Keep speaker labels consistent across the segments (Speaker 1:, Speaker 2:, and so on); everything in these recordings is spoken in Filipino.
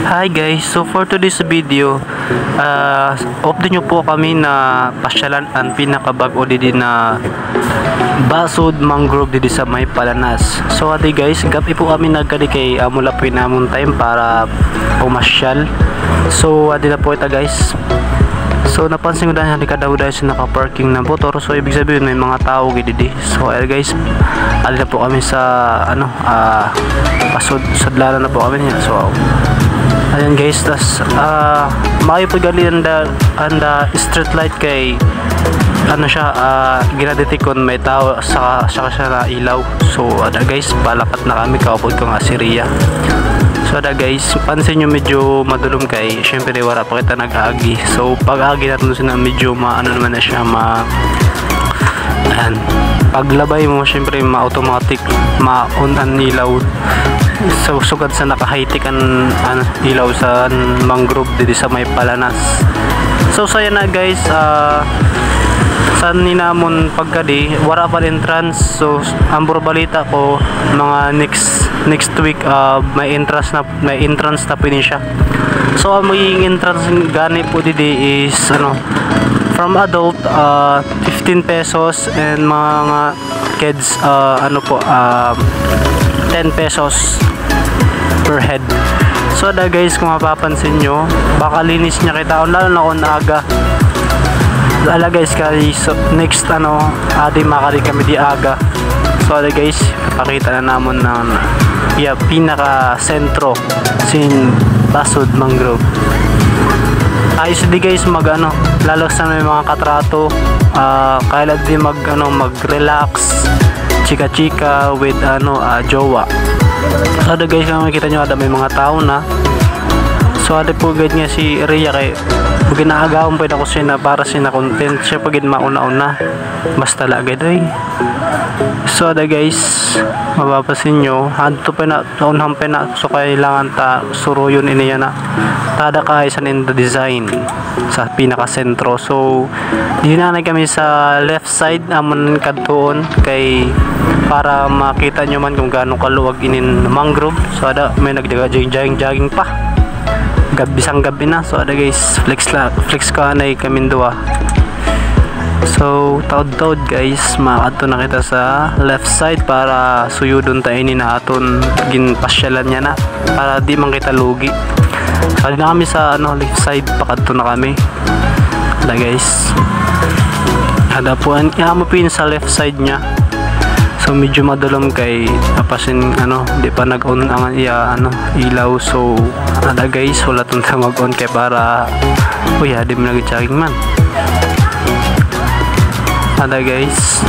Speaker 1: Hi guys, so for today's video, update nyo po kami na pasyalan ang pinakabago didi na Basud Mangrove didi sa may Palanas. So adi guys, gabi po kami nagkadi kay mula po namon time para pumasyal. So adi na po ita guys. So napansin ko dahil daw sa naka-parking na motor, so ibig sabihin may mga tao gidi. So guys, adi na po kami sa Basud Sudlaran na po kami niya. So ayan guys, tas makipaggali anda street light kay siya, ginadetekon may tao saka siya na ilaw. So ada guys, palakat na kami kaupod ko nga si Ria. So ada guys, pansin nyo medyo madulom kay syempre wala pa kita nag-agi. So pag-agi natin sila medyo naman na siya ayan, paglabay mo syempre ma-automatic ma-on ang ilaw. So sugad sa naka-high-tech ang ilaw sa mangrove dito sa may Palanas. So saya na guys, sa ninamon pagkadi wala pa entrance. So ang balita ko mga next week may entrance na pwede siya. So ang magiging entrance gani po dito is from adult 15 pesos and mga kids 10 pesos per head. So ada guys, kung mapapansin nyo, baka linis niya kita lalo na kung aga. Ala guys, kaya so, next adi makari kami di aga. So ada guys, pakita na namon na pinaka sentro sin Basud Mangrove. Ayos di guys lalo sa may mga katrato, kaya di mag-relax, chika-chika with jowa. So ada guys, kung makikita nyo ada may mga tao na. So ada po gad nga si Ria kay pag inaagawan pa ako siya na para siya na content siya pag mauna-una basta lagad ay. So ada guys, mapapasin nyo hanto pa na taunhan pa na, so kailangan ta suruyon iniya na tada ka isan in the design sa pinaka sentro. So dinanay kami sa left side amon kadtuon kay para makita nyo man kung gaano kaluwag inin mangrove. So ada may nagjogging pa bisang gabi na. So ada guys, flex ko anay kami dua. So taod guys, makadto na kita sa left side para suyudon tayo ni na aton ginpasyalan niya na para di man kita lugi. So na kami sa left side, pakadto na kami. Ada guys, ada po mo pin sa left side niya. So medyo madulom kay napasin di pa nag-on ang ilaw. So ada guys, wala tunta mag-on kay para di mo nag-jogging man. Ada guys,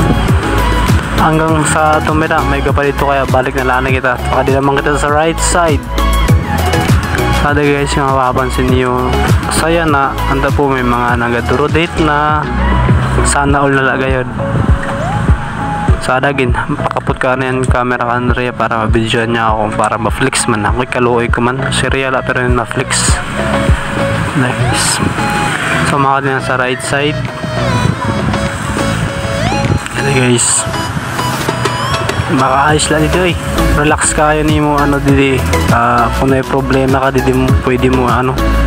Speaker 1: hanggang sa tumira may kapalito kaya balik na lang kita. Baka di naman kita sa right side. Ada guys, yung mapapansin niyo saya na anda po may mga nagaduro date na sana all na lagayod. So adagin pakapot ka na yung camera ka na Ria para mabidyoan niya ako para ma-flex man ako. Kaluoy ko man si Ria la pero yung ma-flex. Nice. So makakad na sa right side. Ano guys, makaayos lang dito relax ka yun mo didi. Kung may problema ka didi mo pwede mo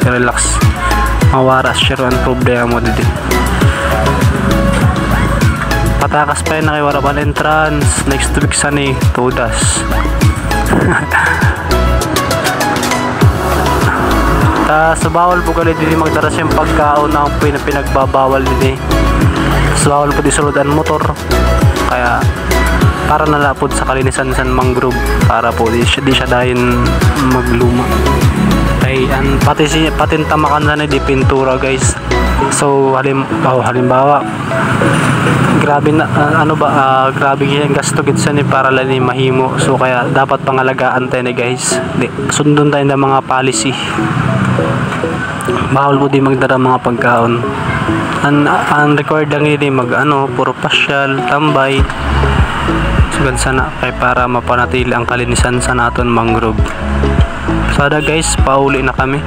Speaker 1: relax mawaras siya ang problema mo didi. Patakas pa yun na kay Warapan entrance next week sani todas. Sa bawal po galit dito magdaras yung pagkaon na pinagbabawal dito. Sa bawal po di suludan motor kaya para nalapod sa kalinisan sa mangrove para po di siya dahin magluma kay patin tamakan na di pintura guys. So halimbawa grabe na grabe yung gasto gid sa ni para lani mahimo. So kaya dapat pangalagaan tayo guys, sundon tayo ng mga policy. Bawal po di magdara mga pagkaon. Ang required lang yun puro pasyal, tambay sugad sana kay para mapanatili ang kalinisan sa naton mangrove. So ada guys, pauli na kami.